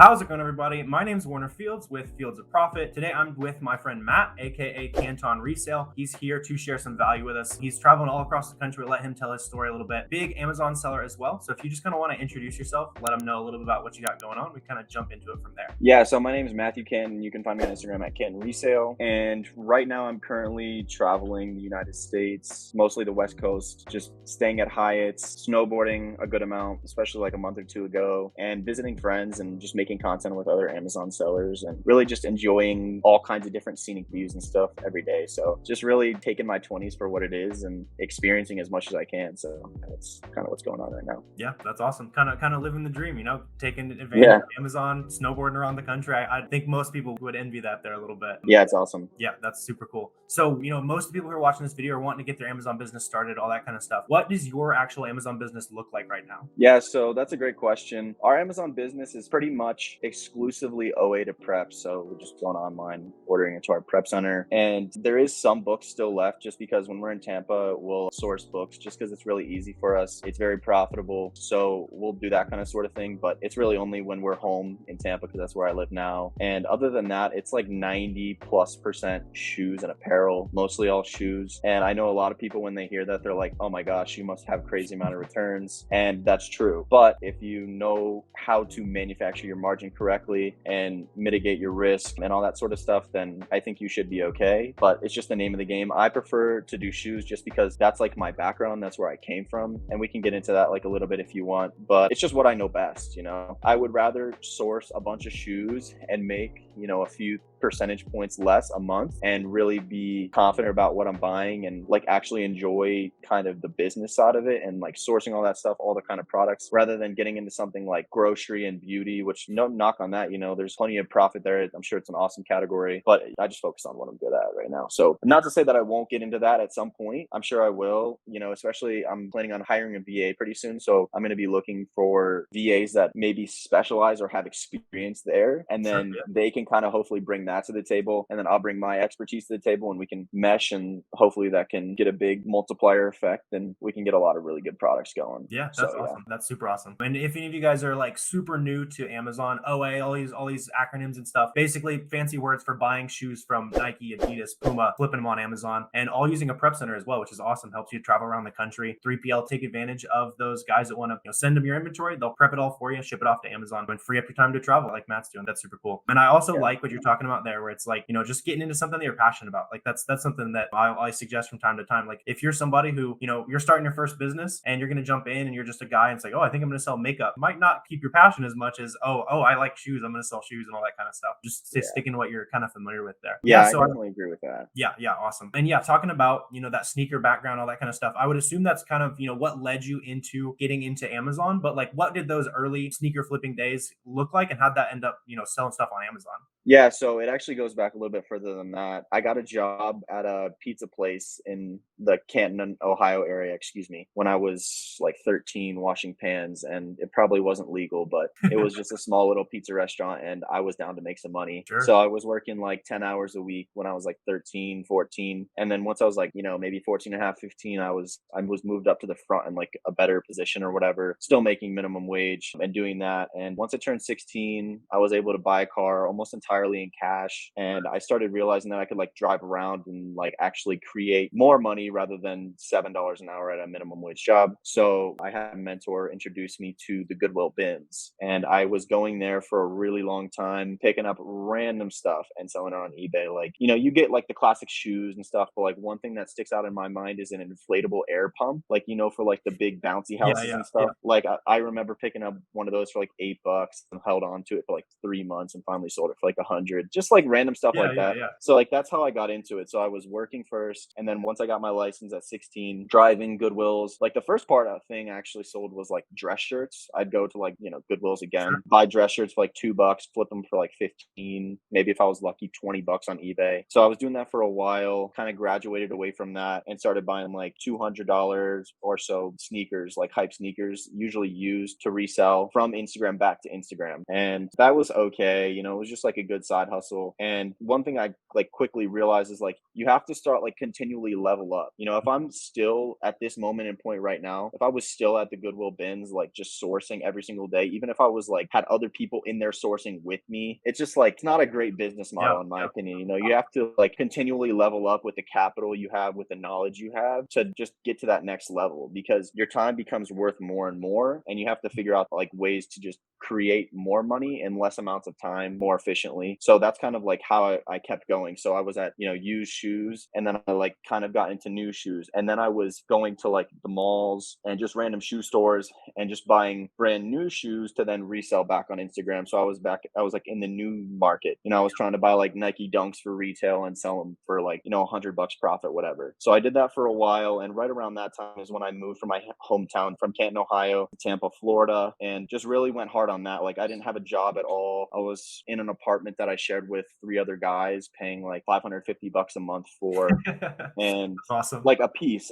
How's it going, everybody? My name's Warner Fields with Fields of Profit. Today, I'm with my friend Matt, aka Canton Resale. He's here to share some value with us. He's traveling all across the country. We'll let him tell his story a little bit. Big Amazon seller as well. So if you just kind of want to introduce yourself, let him know a little bit about what you got going on. We kind of jump into it from there. Yeah, so my name is Matthew Canton. You can find me on Instagram at Canton Resale. And right now I'm currently traveling the United States, mostly the West Coast, just staying at Hyatt's, snowboarding a good amount, especially like a month or two ago, and visiting friends and just making content with other Amazon sellers and really just enjoying all kinds of different scenic views and stuff every day. So just really taking my 20s for what it is and experiencing as much as I can. So that's kind of what's going on right now. Yeah, that's awesome. Kind of living the dream, taking advantage of Amazon, snowboarding around the country. I think most people would envy that there a little bit. Yeah, it's awesome. Yeah, that's super cool. So, most people who are watching this video are wanting to get their Amazon business started, all that kind of stuff. What does your actual Amazon business look like right now? Yeah, so that's a great question. Our Amazon business is pretty much exclusively OA to prep. So we're just going online, ordering it to our prep center. And there is some books still left just because when we're in Tampa, we'll source books just because it's really easy for us. It's very profitable. So we'll do that kind of sort of thing. But it's really only when we're home in Tampa because that's where I live now. And other than that, it's like 90+% shoes and apparel, mostly all shoes. And I know a lot of people, when they hear that, they're like, oh my gosh, you must have crazy amount of returns. And that's true. But if you know how to manufacture your margin correctly and mitigate your risk and all that sort of stuff, then I think you should be okay. But it's just the name of the game. I prefer to do shoes just because that's like my background. That's where I came from. And we can get into that like a little bit if you want, but it's just what I know best. I would rather source a bunch of shoes and make, a few percentage points less a month and really be confident about what I'm buying and like actually enjoy kind of the business side of it and like sourcing all that stuff, all the kind of products, rather than getting into something like grocery and beauty, which no knock on that, there's plenty of profit there. I'm sure it's an awesome category, but I just focus on what I'm good at right now. So not to say that I won't get into that at some point. I'm sure I will, especially I'm planning on hiring a VA pretty soon. So I'm going to be looking for VAs that maybe specialize or have experience there. And then they can kind of hopefully bring that to the table, and then I'll bring my expertise to the table and we can mesh, and hopefully that can get a big multiplier effect and we can get a lot of really good products going. Yeah, that's awesome. Yeah. That's super awesome. And if any of you guys are like super new to Amazon, OA, all these acronyms and stuff, basically fancy words for buying shoes from Nike, Adidas, Puma, flipping them on Amazon, and all using a prep center as well, which is awesome. Helps you travel around the country. 3PL take advantage of those guys that want to send them your inventory. They'll prep it all for you, ship it off to Amazon, and free up your time to travel like Matt's doing. That's super cool. And I also like what you're talking about there, where it's like, just getting into something that you're passionate about. Like that's something that I suggest from time to time. Like if you're somebody who, you're starting your first business and you're going to jump in and you're just a guy and it's like, oh, I think I'm going to sell makeup. Might not keep your passion as much as, oh, I like shoes. I'm going to sell shoes and all that kind of stuff. Just sticking to what you're kind of familiar with there. Yeah, so I definitely agree with that. Yeah, awesome. And talking about, that sneaker background, all that kind of stuff, I would assume that's kind of, what led you into getting into Amazon. But like, what did those early sneaker flipping days look like and how'd that end up, selling stuff on Amazon? Yeah, so it actually goes back a little bit further than that. I got a job at a pizza place in the Canton, Ohio area, when I was like 13 washing pans, and it probably wasn't legal, but it was just a small little pizza restaurant and I was down to make some money. Sure. So I was working like 10 hours a week when I was like 13, 14. And then once I was like, maybe 14 and a half, 15, I was moved up to the front in like a better position or whatever, still making minimum wage and doing that. And once I turned 16, I was able to buy a car almost entirely in cash. And I started realizing that I could like drive around and like actually create more money rather than $7 an hour at a minimum wage job. So I had a mentor introduce me to the Goodwill bins, and I was going there for a really long time, picking up random stuff and selling it on eBay. Like, you get like the classic shoes and stuff, but like one thing that sticks out in my mind is an inflatable air pump, like, for like the big bouncy houses and stuff. Yeah. Like I remember picking up one of those for like $8 and held on to it for like 3 months and finally sold it for like 100, just like random stuff like that. Yeah. So like, that's how I got into it. So I was working first. And then once I got my license at 16, driving Goodwills, like the first part of the thing I actually sold was like dress shirts. I'd go to like, Goodwills again, buy dress shirts for like $2, flip them for like 15, maybe if I was lucky, $20 on eBay. So I was doing that for a while, kind of graduated away from that and started buying like $200 or so sneakers, like hype sneakers, usually used to resell from Instagram back to Instagram. And that was okay. It was just like a good side hustle. And one thing I like quickly realized is like, you have to start like continually level up. up. You know, if I'm still at this moment and point right now, if I was still at the Goodwill bins, like just sourcing every single day, even if I was like had other people in there sourcing with me, it's just like, it's not a great business Yeah, model, in my yeah. opinion. You know, you have to like continually level up with the capital you have, with the knowledge you have to just get to that next level, because your time becomes worth more and more. And you have to figure out like ways to just create more money in less amounts of time more efficiently. So that's kind of like how I kept going. So I was at, you know, used shoes, and then I like kind of got into new shoes. And then I was going to like the malls and just random shoe stores and just buying brand new shoes to then resell back on Instagram. So I was like in the new market. You know, I was trying to buy like Nike Dunks for retail and sell them for like, you know, $100 profit, whatever. So I did that for a while. And right around that time is when I moved from my hometown from Canton, Ohio to Tampa, Florida, and just really went hard on that. Like I didn't have a job at all. I was in an apartment that I shared with 3 other guys, paying like $550 a month for, and That's awesome. like a Yeah, piece.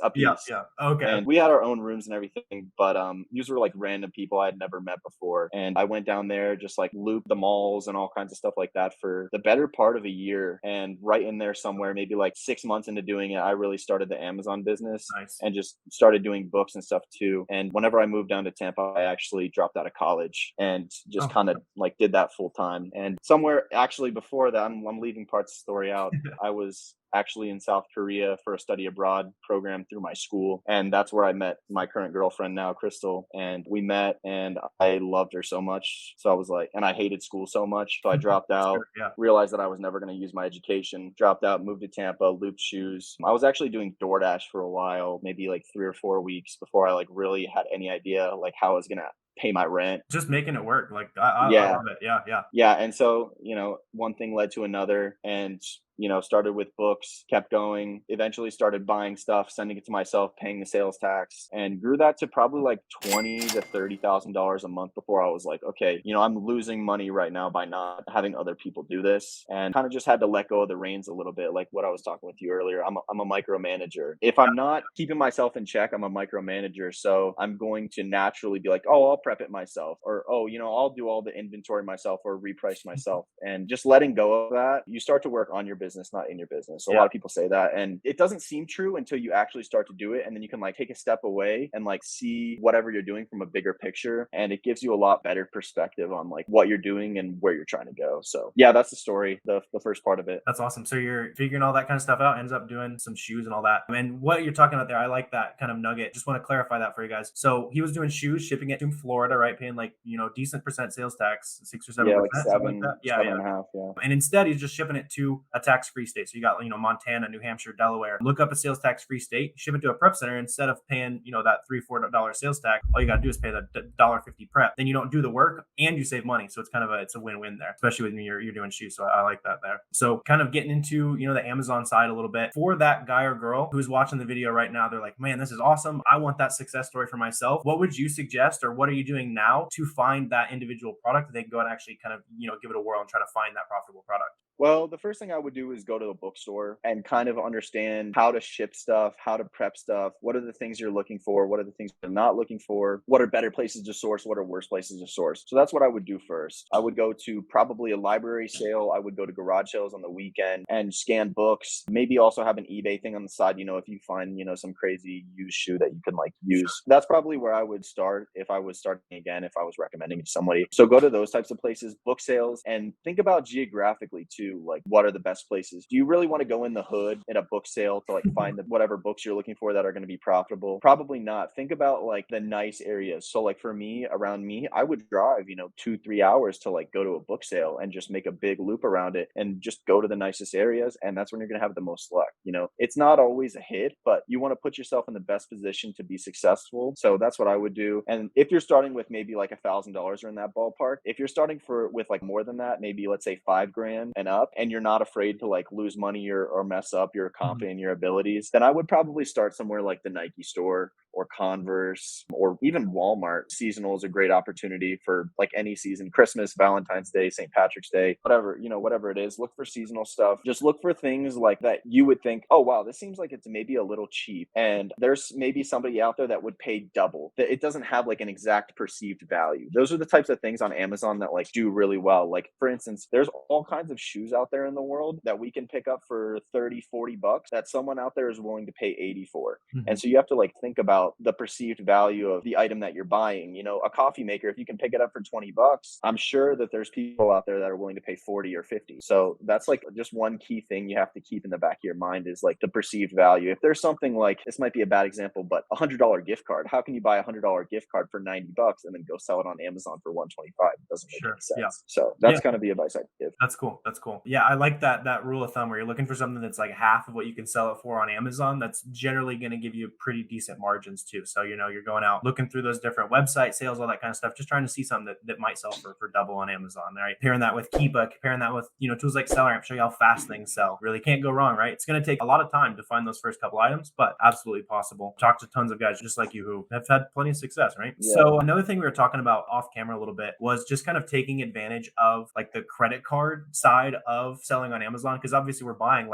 yeah. Okay. And we had our own rooms and everything, but these were like random people I had never met before. And I went down there, just like looped the malls and all kinds of stuff like that for the better part of a year. And right in there somewhere, maybe like 6 months into doing it, I really started the Amazon business Nice. and just started doing books and stuff too. And whenever I moved down to Tampa, I actually dropped out of college and just Oh, kind of like did that full time. And somewhere actually before that, I'm leaving parts of the story out. I was actually in South Korea for a study abroad program through my school. And that's where I met my current girlfriend now, Crystal. And we met and I loved her so much. So I was like, and I hated school so much. So I dropped out, sure. Yeah. realized that I was never going to use my education, dropped out, moved to Tampa, looped shoes. I was actually doing DoorDash for a while, maybe like 3 or 4 weeks before I like really had any idea like how I was going to pay my rent. Just making it work. Like I Yeah. love it. Yeah, yeah. Yeah. And so, you know, one thing led to another, and, you know, started with books, kept going, eventually started buying stuff, sending it to myself, paying the sales tax, and grew that to probably like $20,000 to $30,000 a month before I was like, okay, you know, I'm losing money right now by not having other people do this, and kind of just had to let go of the reins a little bit. Like what I was talking with you earlier, I'm a micromanager. If I'm not keeping myself in check, I'm a micromanager. So I'm going to naturally be like, oh, I'll prep it myself, or, oh, you know, I'll do all the inventory myself or reprice myself. And just letting go of that, you start to work on your business, not in your business. A Yeah. lot of people say that, and it doesn't seem true until you actually start to do it. And then you can like take a step away and like see whatever you're doing from a bigger picture. And it gives you a lot better perspective on like what you're doing and where you're trying to go. So yeah, that's the story, the first part of it. That's awesome. So you're figuring all that kind of stuff out, ends up doing some shoes and all that. And what you're talking about there, I like that kind of nugget. Just want to clarify that for you guys. So he was doing shoes, shipping it to Florida, right? Paying like, you know, decent percent sales tax, 6 or 7%, Yeah, like something like that. Yeah, seven yeah. and a half. Yeah. And instead, he's just shipping it to a tax-free state. So you got, you know, Montana, New Hampshire, Delaware. Look up a sales tax-free state, ship it to a prep center. Instead of paying, you know, that $3 or $4 sales tax, all you got to do is pay the $1.50 prep. Then you don't do the work and you save money. So it's kind of it's a win-win there, especially when you're doing shoes. So I like that there. So kind of getting into, you know, the Amazon side a little bit for that guy or girl who's watching the video right now. They're like, man, this is awesome. I want that success story for myself. What would you suggest, or what are you doing now to find that individual product that they can go and actually kind of, you know, give it a whirl and try to find that profitable product? Well, the first thing I would do is go to a bookstore and kind of understand how to ship stuff, how to prep stuff. What are the things you're looking for? What are the things you're not looking for? What are better places to source? What are worse places to source? So that's what I would do first. I would go to probably a library sale. I would go to garage sales on the weekend and scan books. Maybe also have an eBay thing on the side. You know, if you find, you know, some crazy used shoe that you can like use, that's probably where I would start if I was starting again, if I was recommending it to somebody. So go to those types of places, book sales, and think about geographically too. Like, what are the best places? Do you really want to go in the hood at a book sale to like find whatever books you're looking for that are going to be profitable? Probably not. Think about like the nice areas. So like for me, around me, I would drive, you know, 2-3 hours to like go to a book sale and just make a big loop around it and just go to the nicest areas. And that's when you're going to have the most luck. You know, it's not always a hit, but you want to put yourself in the best position to be successful. So that's what I would do. And if you're starting with maybe like $1,000 or in that ballpark, if you're starting with like more than that, maybe let's say $5,000 and up, and you're not afraid to like lose money or mess up, you're confident in your abilities, then I would probably start somewhere like the Nike store or Converse or even Walmart. Seasonal is a great opportunity for like any season, Christmas, Valentine's Day, St. Patrick's Day, whatever, whatever it is. Look for seasonal stuff. Just look for things like that you would think, oh, wow, this seems like it's maybe a little cheap. And there's maybe somebody out there that would pay double. That it doesn't have like an exact perceived value. Those are the types of things on Amazon that like do really well. Like for instance, there's all kinds of shoes out there in the world that we can pick up for 30, 40 bucks that someone out there is willing to pay 80 for. And so you have to like think about the perceived value of the item that you're buying. A coffee maker, if you can pick it up for 20 bucks, I'm sure that there's people out there that are willing to pay 40 or 50. So that's like just one key thing you have to keep in the back of your mind is like the perceived value. If there's something like, this might be a bad example, but $100 gift card, how can you buy $100 gift card for 90 bucks and then go sell it on Amazon for 125? It doesn't make any sense. Yeah. So that's kind of the advice I give. That's cool. Yeah, I like that rule of thumb where you're looking for something that's like half of what you can sell it for on Amazon. That's generally going to give you pretty decent margins too. So you're going out looking through those different website sales, all that kind of stuff, just trying to see something that might sell for double on Amazon. Right? Pairing that with Keepa, comparing that with tools like SellerAmp, show you how fast things sell. Really can't go wrong, right? It's going to take a lot of time to find those first couple items, but absolutely possible. Talk to tons of guys just like you who have had plenty of success, right? Yeah. So another thing we were talking about off camera a little bit was just kind of taking advantage of like the credit card side of selling on Amazon, because obviously we're buying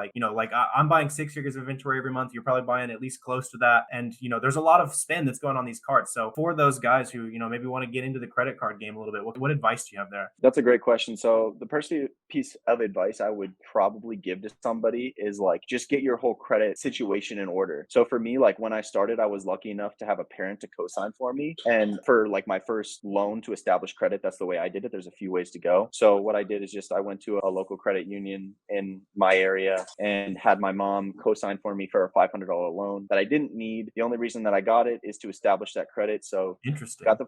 I'm buying 6 figures of inventory every month. You're probably buying at least close to that, and there's a lot of spend that's going on these cards. So for those guys who maybe want to get into the credit card game a little bit, what advice do you have there? That's a great question. So the first piece of advice I would probably give to somebody is like just get your whole credit situation in order. So for me, like when I started, I was lucky enough to have a parent to co-sign for me, and for like my first loan to establish credit, that's the way I did it. There's a few ways to go. So what I did is just I went to a local credit union in my area and had my mom co-sign for me for a $500 loan that I didn't need. The only reason that I got it is to establish that credit. So interesting. Got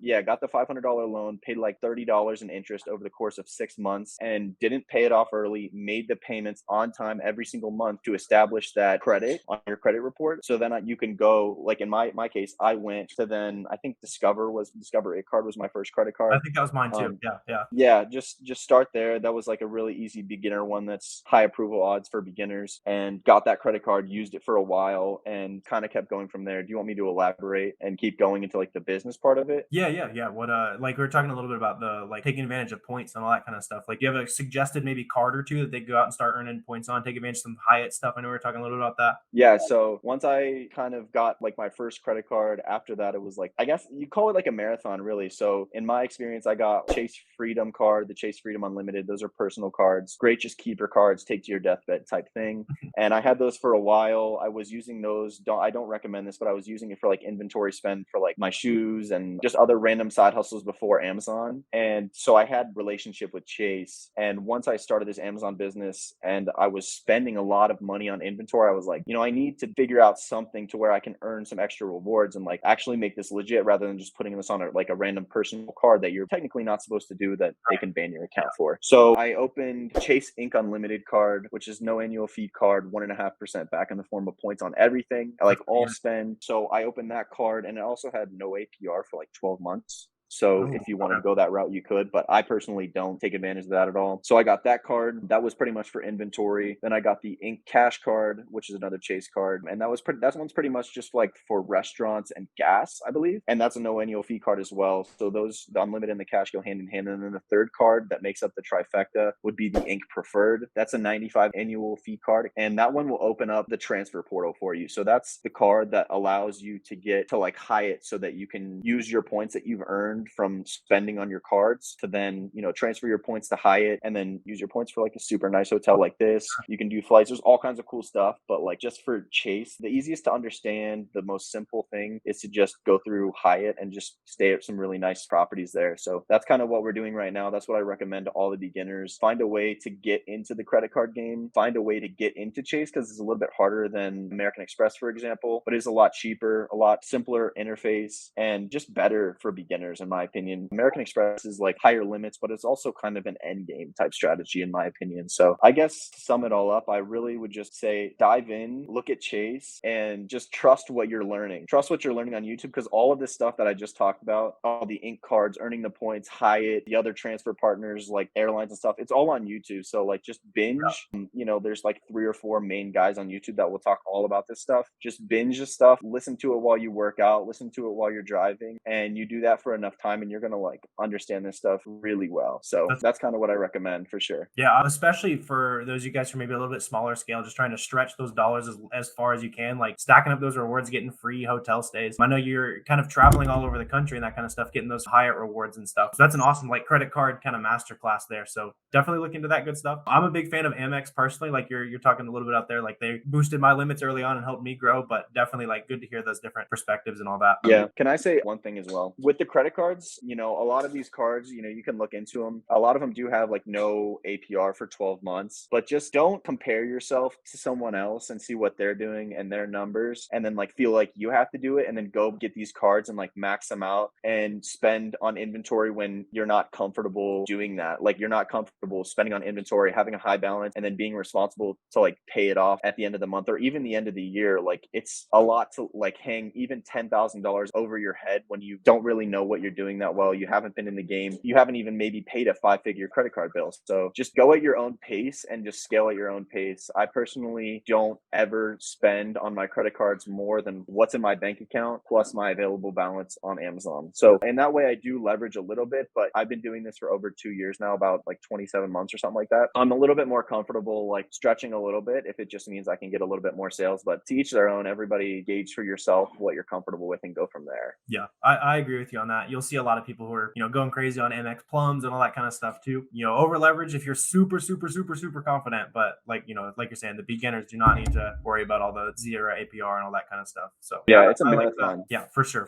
the $500 loan, paid like $30 in interest over the course of 6 months, and didn't pay it off early. Made the payments on time every single month to establish that credit on your credit report. So then you can go, like in my case, I went to then I think Discover It Card was my first credit card. I think that was mine too. Yeah. Just start there. That was like a really easy beginner one that's high approval odds for beginners, and got that credit card, used it for a while, and kind of kept going from there. Do you want me to elaborate and keep going into like the business part of it? Yeah. What like we were talking a little bit about the like taking advantage of points and all that kind of stuff. Like, do you have a suggested maybe card or two that they go out and start earning points on, take advantage of some Hyatt stuff? I know we were talking a little bit about that. Yeah. So once I kind of got like my first credit card, after that it was like, I guess you call it like a marathon really. So in my experience, I got Chase Freedom card, the Chase Freedom Unlimited. Those are personal cards, great, just keep your cards, take to your deathbed type thing. And I had those for a while. I was using those. I don't recommend this, but I was using it for like inventory spend for like my shoes and just other random side hustles before Amazon. And so I had relationship with Chase. And once I started this Amazon business and I was spending a lot of money on inventory, I was like, I need to figure out something to where I can earn some extra rewards and like actually make this legit rather than just putting this on a random personal card that you're technically not supposed to do, that they can ban your account for. So I opened Chase Inc. Unlimited card, which is no annual fee card, 1.5% back in the form of points on everything, like all spend. So I opened that card, and it also had no APR for like 12 months. So if you want to go that route, you could, but I personally don't take advantage of that at all. So I got that card. That was pretty much for inventory. Then I got the Inc. Cash card, which is another Chase card. And that one's pretty much just like for restaurants and gas, I believe. And that's a no annual fee card as well. So those, the Unlimited and the Cash go hand in hand. And then the third card that makes up the trifecta would be the Inc. Preferred. That's a 95 annual fee card. And that one will open up the transfer portal for you. So that's the card that allows you to get to like Hyatt so that you can use your points that you've earned from spending on your cards to then, transfer your points to Hyatt and then use your points for like a super nice hotel like this. You can do flights. There's all kinds of cool stuff, but like just for Chase, the easiest to understand, the most simple thing is to just go through Hyatt and just stay at some really nice properties there. So that's kind of what we're doing right now. That's what I recommend to all the beginners. Find a way to get into the credit card game. Find a way to get into Chase because it's a little bit harder than American Express, for example, but it's a lot cheaper, a lot simpler interface, and just better for beginners. in my opinion. American Express is like higher limits, but it's also kind of an end game type strategy in my opinion. So I guess to sum it all up, I really would just say dive in, look at Chase, and just trust what you're learning. Trust what you're learning on YouTube, because all of this stuff that I just talked about, all the ink cards, earning the points, Hyatt, the other transfer partners like airlines and stuff, it's all on YouTube. So like just binge. You know, there's like 3 or 4 main guys on YouTube that will talk all about this stuff. Just binge the stuff, listen to it while you work out, listen to it while you're driving, and you do that for enough time and you're gonna like understand this stuff really well. So that's kind of what I recommend for sure. Yeah, especially for those of you guys who are maybe a little bit smaller scale, just trying to stretch those dollars as far as you can, like stacking up those rewards, getting free hotel stays. I know you're kind of traveling all over the country and that kind of stuff, getting those Hyatt rewards and stuff. So that's an awesome like credit card kind of masterclass there. So definitely look into that good stuff. I'm a big fan of Amex personally. Like you're talking a little bit out there, like they boosted my limits early on and helped me grow, but definitely like good to hear those different perspectives and all that. Yeah. Can I say one thing as well? With the credit cards, you know, a lot of these cards, you know, you can look into them. A lot of them do have like no APR for 12 months, but just don't compare yourself to someone else and see what they're doing and their numbers and then like feel like you have to do it and then go get these cards and like max them out and spend on inventory when you're not comfortable doing that. Like you're not comfortable spending on inventory, having a high balance, and then being responsible to like pay it off at the end of the month or even the end of the year. Like it's a lot to like hang even $10,000 over your head when you don't really know what you're doing that well. You haven't been in the game. You haven't even maybe paid a 5-figure credit card bill. So just go at your own pace and just scale at your own pace. I personally don't ever spend on my credit cards more than what's in my bank account plus my available balance on Amazon. So in that way, I do leverage a little bit, but I've been doing this for over 2 years now, about like 27 months or something like that. I'm a little bit more comfortable like stretching a little bit if it just means I can get a little bit more sales, but to each their own. Everybody gauge for yourself what you're comfortable with and go from there. Yeah, I agree with you on that. You'll see a lot of people who are, going crazy on MX plums and all that kind of stuff too. Over leverage if you're super, super, super, super confident, but like you're saying, the beginners do not need to worry about all the zero APR and all that kind of stuff. So yeah, it's a marathon. Yeah, for sure.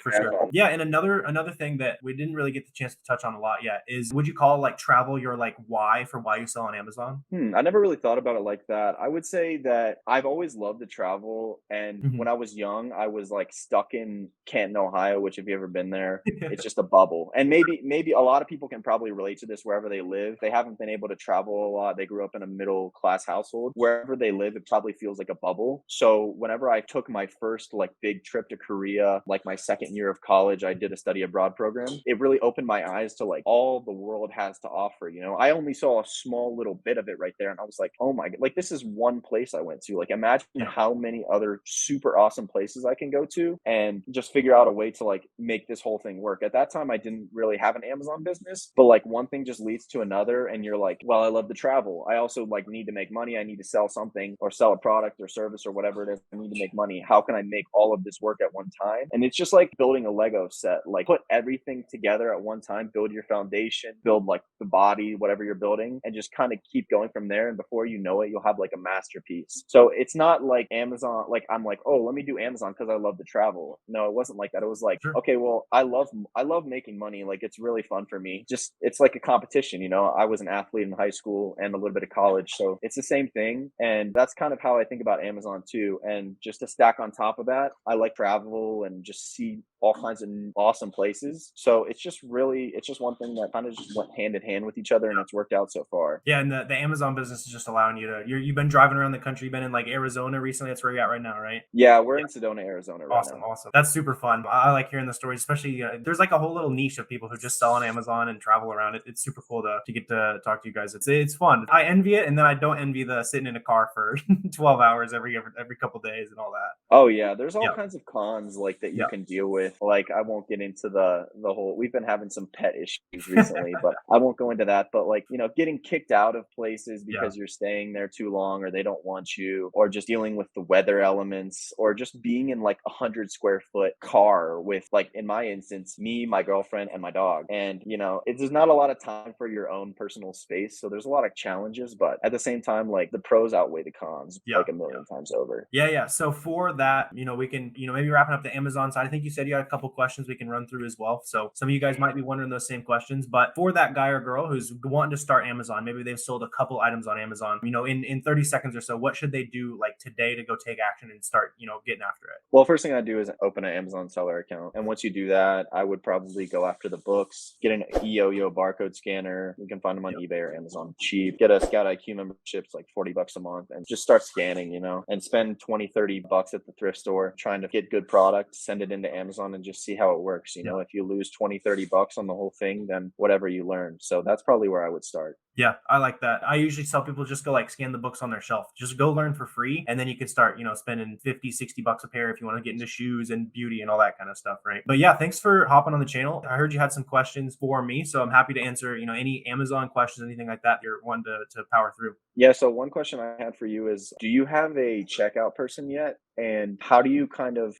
Yeah, and another thing that we didn't really get the chance to touch on a lot yet is, would you call like travel your like why for why you sell on Amazon? I never really thought about it like that. I would say that I've always loved to travel, and when I was young, I was like stuck in Canton, Ohio, which if you ever been there, it's just a bubble. And maybe a lot of people can probably relate to this wherever they live. They haven't been able to travel a lot. They grew up in a middle class household. Wherever they live, it probably feels like a bubble. So whenever I took my first like big trip to Korea, like my second year of college, I did a study abroad program. It really opened my eyes to like all the world has to offer. I only saw a small little bit of it right there, and I was like, oh my god, like this is one place I went to. Like imagine how many other super awesome places I can go to and just figure out a way to like make this whole thing work. At that time, I didn't really have an Amazon business, but like one thing just leads to another, and you're like, well, I love to travel. I also like need to make money. I need to sell something or sell a product or service or whatever it is. I need to make money. How can I make all of this work at one time? And it's just like building a Lego set. Like put everything together at one time, build your foundation, build like the body, whatever you're building, and just kind of keep going from there. And before you know it, you'll have like a masterpiece. So it's not like Amazon, like I'm like, oh, let me do Amazon because I love to travel. No, it wasn't like that. It was like, okay, well, I love making money. Like it's really fun for me. Just it's like a competition, I was an athlete in high school and a little bit of college. So it's the same thing. And that's kind of how I think about Amazon too. And just to stack on top of that, I like travel and just see all kinds of awesome places. So it's just one thing that kind of just went hand in hand with each other, and it's worked out so far. Yeah, and the Amazon business is just allowing you to, you've been driving around the country, you've been in like Arizona recently. That's where you're at right now, right? Yeah, we're in Sedona, Arizona right now. Awesome. That's super fun. I like hearing the stories, especially there's like a whole little niche of people who just sell on Amazon and travel around it. It's super cool to get to talk to you guys. It's fun. I envy it, and then I don't envy the sitting in a car for 12 hours every couple days and all that. Oh yeah, there's all kinds of cons like that you can deal with. Like I won't get into the whole, we've been having some pet issues recently, but I won't go into that. But like, getting kicked out of places because you're staying there too long or they don't want you, or just dealing with the weather elements, or just being in like 100 square foot car with, like in my instance, me, my girlfriend, and my dog. And there's not a lot of time for your own personal space. So there's a lot of challenges, but at the same time, like the pros outweigh the cons like a million times over. Yeah. So for that, we can, maybe wrapping up the Amazon side. I think you said you got a couple questions we can run through as well. So some of you guys might be wondering those same questions, but for that guy or girl who's wanting to start Amazon, maybe they've sold a couple items on Amazon, in 30 seconds or so, what should they do like today to go take action and start, getting after it? Well, first thing I do is open an Amazon seller account. And once you do that, I would probably go after the books, get an EOYO barcode scanner. You can find them on eBay or Amazon cheap. Get a Scout IQ membership, it's like $40 a month, and just start scanning, and spend 20, $30 at the thrift store trying to get good product, send it into Amazon and just see how it works. If you lose 20, $30 on the whole thing, then whatever you learn. So that's probably where I would start. Yeah, I like that. I usually tell people just go like scan the books on their shelf. Just go learn for free. And then you could start, spending 50, $60 a pair if you want to get into shoes and beauty and all that kind of stuff, right? But yeah, thanks for hopping on the channel. I heard you had some questions for me, so I'm happy to answer, any Amazon questions, anything like that you're wanting to power through. Yeah, so one question I had for you is, do you have a checkout person yet? And how do you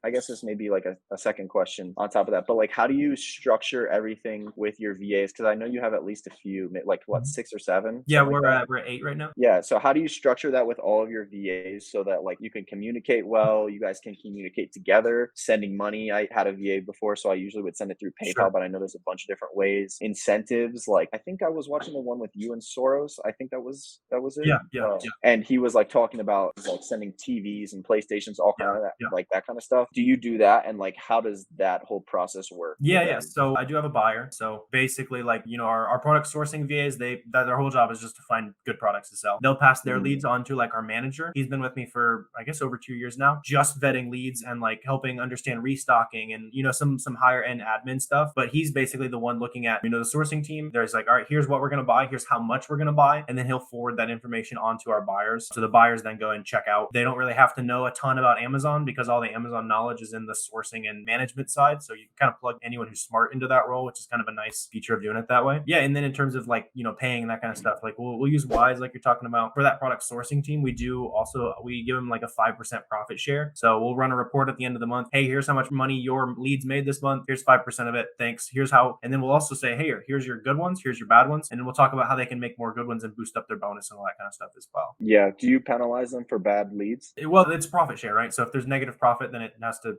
I guess this may be like a second question on top of that, but like, how do you structure everything with your VAs? Because I know you have at least a few, like what, 6 or 7? Yeah, we're at 8 right now. Yeah. So how do you structure that with all of your VAs so that like you can communicate well, you guys can communicate together, sending money? I had a VA before, so I usually would send it through PayPal, Sure. but I know there's a bunch of different ways. Incentives, like I think I was watching the one with you and Soros. I think that was it. Yeah. And he was like talking about like sending TVs and PlayStations, all kind of that, like that kind of stuff. Do you do that? And like, how does that whole process work? Yeah. So I do have a buyer. So basically, like, our product sourcing VAs, their whole job is just to find good products to sell. They'll pass their leads on to like our manager. He's been with me for, I guess, over 2 years now, just vetting leads and like helping understand restocking and, some higher end admin stuff. But he's basically the one looking at, the sourcing team. There's like, all right, here's what we're going to buy. Here's how much we're going to buy. And then he'll forward that information on to our buyers. So the buyers then go and check out. They don't really have to know a ton about Amazon because all the Amazon knowledge is in the sourcing and management side. So you can kind of plug anyone who's smart into that role, which is kind of a nice feature of doing it that way. Yeah. And then in terms of like, paying and that kind of stuff, like we'll use Wise, like you're talking about, for that product sourcing team. We give them like a 5% profit share. So we'll run a report at the end of the month. Hey, here's how much money your leads made this month. Here's 5% of it. Thanks. Here's how. And then we'll also say, hey, here's your good ones. Here's your bad ones. And then we'll talk about how they can make more good ones and boost up their bonus and all that kind of stuff as well. Yeah. Do you penalize them for bad leads? Well, it's profit share, right? So if there's negative profit, then it has to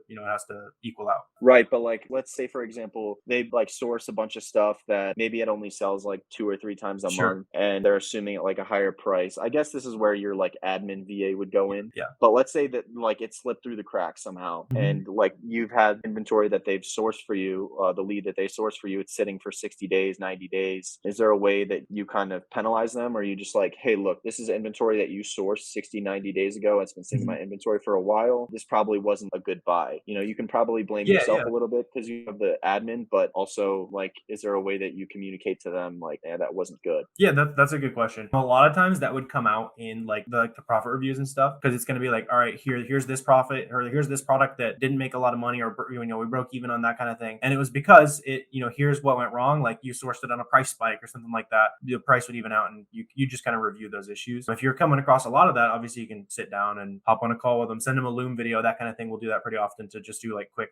equal out. Right. But like, let's say, for example, they like source a bunch of stuff that maybe it only sells like 2 or 3 times a month, and they're assuming at like a higher price. I guess this is where your like admin VA would go in. Yeah. But let's say that like it slipped through the cracks somehow, and like you've had inventory that they've sourced for you, the lead that they sourced for you, it's sitting for 60 days, 90 days. Is there a way that you kind of penalize them, or are you just like, hey, look, this is inventory that you sourced 60, 90 days ago. It's been sitting in my inventory for a while. This probably wasn't a good buy. You can probably blame yourself a little bit because you have the admin, but also like, is there a way that you communicate to them like, that wasn't good? Yeah, that's a good question. A lot of times that would come out in like the profit reviews and stuff, because it's going to be like, all right, here's this profit, or here's this product that didn't make a lot of money, or we broke even on that kind of thing. And it was because here's what went wrong. Like you sourced it on a price spike or something like that. The price would even out, and you just kind of review those issues. If you're coming across a lot of that, obviously you can sit down and hop on a call with them, send them a Loom video, that kind of thing. We'll do that pretty often to just do like quick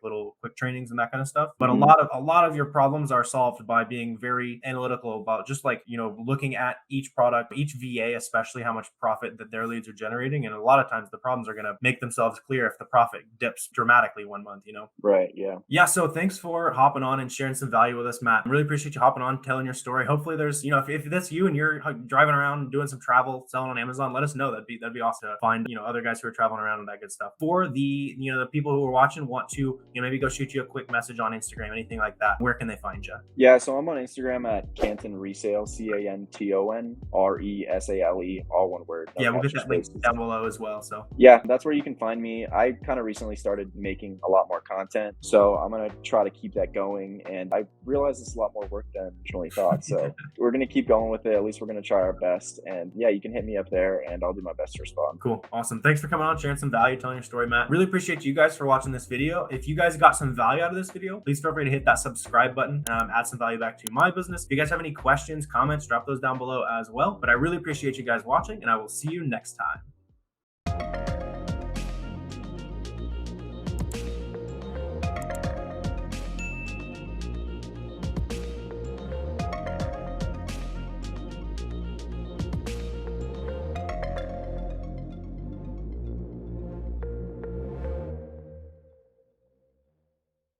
trainings and that kind of stuff. But a lot of your problems are solved by being very analytical about just like, looking at each product, each VA, especially how much profit that their leads are generating. And a lot of times the problems are going to make themselves clear if the profit dips dramatically one month, Right. Yeah. Yeah. So thanks for hopping on and sharing some value with us, Matt. I really appreciate you hopping on, telling your story. Hopefully there's, if that's you and you're driving around doing some travel, selling on Amazon, let us know. That'd be awesome to find, other guys who are traveling around and that good stuff. For the, the people who are watching want to, maybe go shoot you a quick message on Instagram, anything like that. Where can they find you? Yeah. So I'm on Instagram at Canton Resale, CantonResale, all one word. Yeah. We'll get that link down below as well. So yeah, that's where you can find me. I kind of recently started making a lot more content, so I'm going to try to keep that going. And I realize it's a lot more work than I originally thought. So we're going to keep going with it. At least we're going to try our best. And yeah, you can hit me up there and I'll do my best to respond. Cool. Awesome. Thanks for coming on, sharing some value, telling your story, Matt. Really appreciate you guys for watching this video. If you guys got some value out of this video, please feel free to hit that subscribe button, add some value back to my business. If you guys have any questions, comments, drop those down below as well. But I really appreciate you guys watching, and I will see you next time.